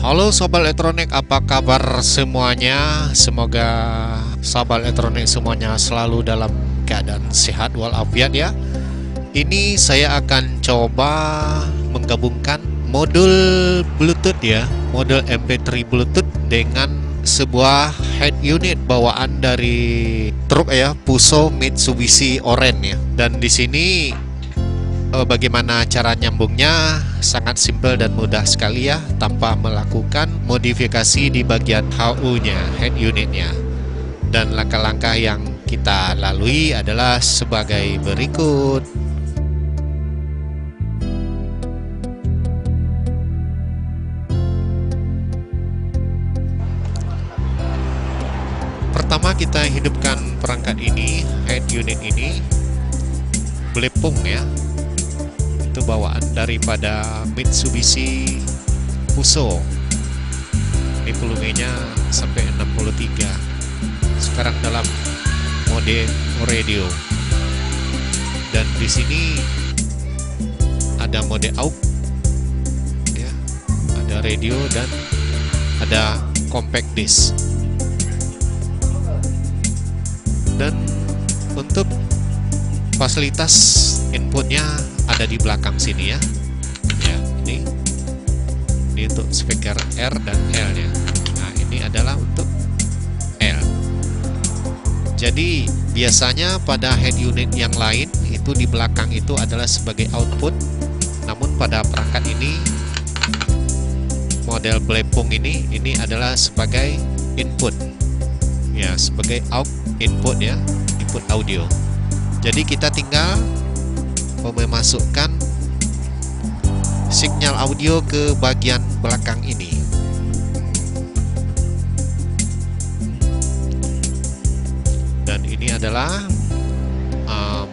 Halo Sobat Elektronik, apa kabar semuanya? Semoga Sobat Elektronik semuanya selalu dalam keadaan sehat walafiat ya. Ini saya akan coba menggabungkan modul Bluetooth ya, modul MP3 Bluetooth dengan sebuah head unit bawaan dari truk ya, Fuso Mitsubishi Oren ya. Dan di sini bagaimana cara nyambungnya? Sangat simpel dan mudah sekali ya, tanpa melakukan modifikasi di bagian HU-nya, head unitnya. Dan langkah-langkah yang kita lalui adalah sebagai berikut. Pertama kita hidupkan perangkat ini, head unit ini, belepung ya. Itu bawaan daripada Mitsubishi Fuso. Ini volumenya sampai 63. Sekarang dalam mode radio. Dan di sini ada mode aux ya, ada radio dan ada compact disc. Dan untuk fasilitas inputnya ada di belakang sini ya. Ya, ini untuk speaker R dan L ya. Nah, ini adalah untuk L. Jadi biasanya pada head unit yang lain itu di belakang itu adalah sebagai output. Namun pada perangkat ini model belepung ini adalah sebagai input. Ya, sebagai out input ya, input audio. Jadi kita tinggal memasukkan sinyal audio ke bagian belakang ini. Dan ini adalah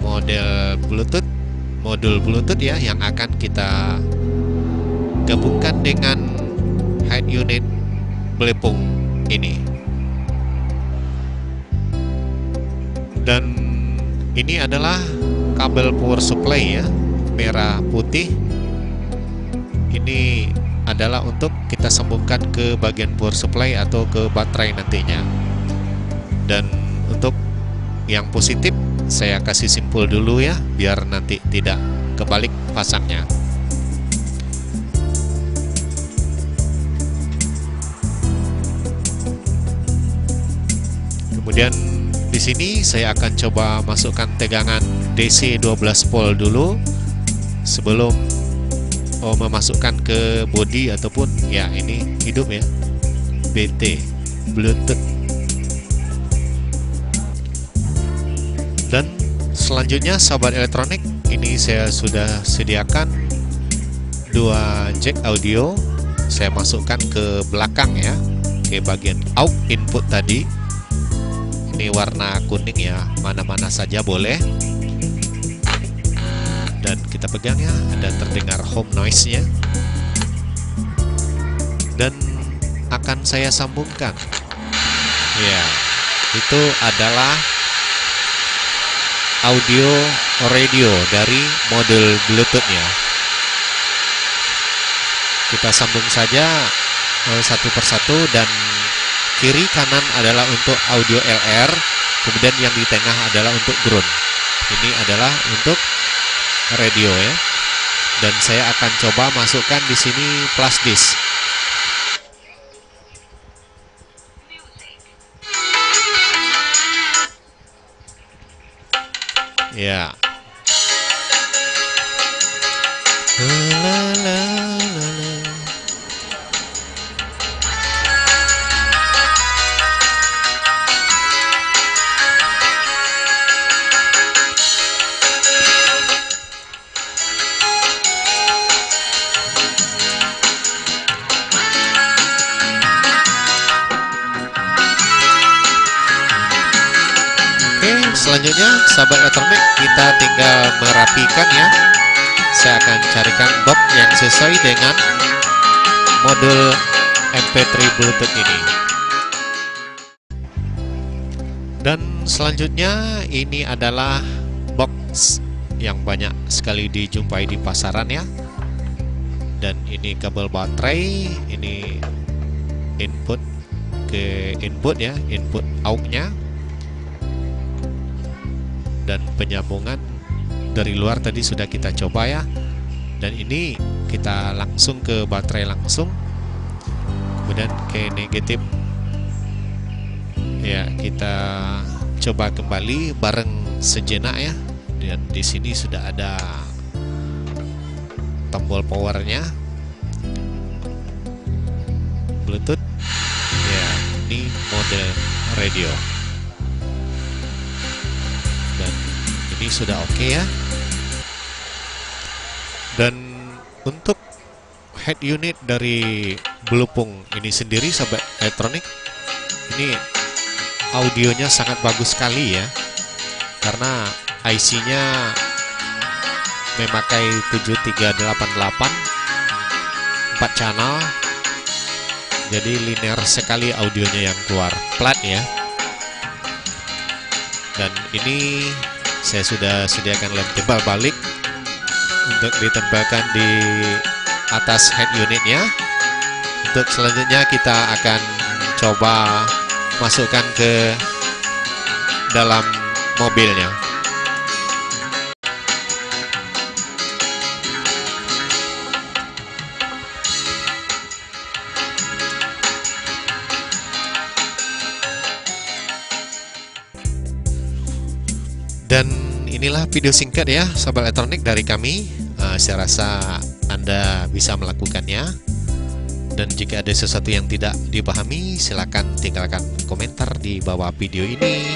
model Bluetooth, modul Bluetooth ya, yang akan kita gabungkan dengan head unit belepung ini. Dan ini adalah kabel power supply ya, merah putih. Ini adalah untuk kita sambungkan ke bagian power supply atau ke baterai nantinya. Dan untuk yang positif saya kasih simpul dulu ya, biar nanti tidak kebalik pasangnya. Kemudian di sini saya akan coba masukkan tegangan DC 12 volt dulu sebelum memasukkan ke body ataupun ya ini hidup ya, BT Bluetooth. Dan selanjutnya Sobat Elektronik, ini saya sudah sediakan dua jack audio. Saya masukkan ke belakang ya, ke bagian aux input tadi. Ini warna kuning ya, mana-mana saja boleh. Dan kita pegang ya, ada terdengar home noise-nya. Dan akan saya sambungkan. Ya, itu adalah audio radio dari modul Bluetooth-nya. Kita sambung saja satu persatu, dan kiri kanan adalah untuk audio LR, kemudian yang di tengah adalah untuk ground. Ini adalah untuk radio ya. Dan saya akan coba masukkan di sini flash disk. Ya. Selanjutnya Sobat Elektronik, kita tinggal merapikan ya. Saya akan carikan box yang sesuai dengan modul MP3 Bluetooth ini. Dan selanjutnya ini adalah box yang banyak sekali dijumpai di pasaran ya. Dan ini kabel baterai, ini input ke input ya, input out-nya, dan penyambungan dari luar tadi sudah kita coba ya. Dan ini kita langsung ke baterai langsung, kemudian ke negatif ya, kita coba kembali bareng sejenak ya. Dan di sini sudah ada tombol powernya, Bluetooth ya, ini mode radio, dan ini sudah oke ya. Dan untuk head unit dari Bluepung ini sendiri, sahabat elektronik, ini audionya sangat bagus sekali ya, karena IC-nya memakai 7388 4 channel, jadi linear sekali audionya yang keluar, plat ya. Dan ini saya sudah sediakan lem tebal balik untuk ditempelkan di atas head unitnya. Untuk selanjutnya kita akan coba masukkan ke dalam mobilnya. Dan inilah video singkat ya, sahabat elektronik, dari kami. Saya rasa Anda bisa melakukannya. Dan jika ada sesuatu yang tidak dipahami, silakan tinggalkan komentar di bawah video ini.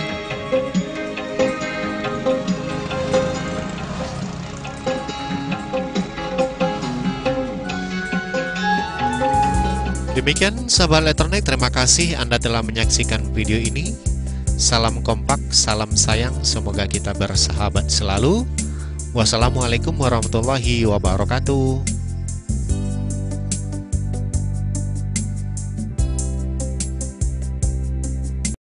Demikian sahabat elektronik, terima kasih Anda telah menyaksikan video ini. Salam kompak, salam sayang, semoga kita bersahabat selalu. Wassalamualaikum warahmatullahi wabarakatuh.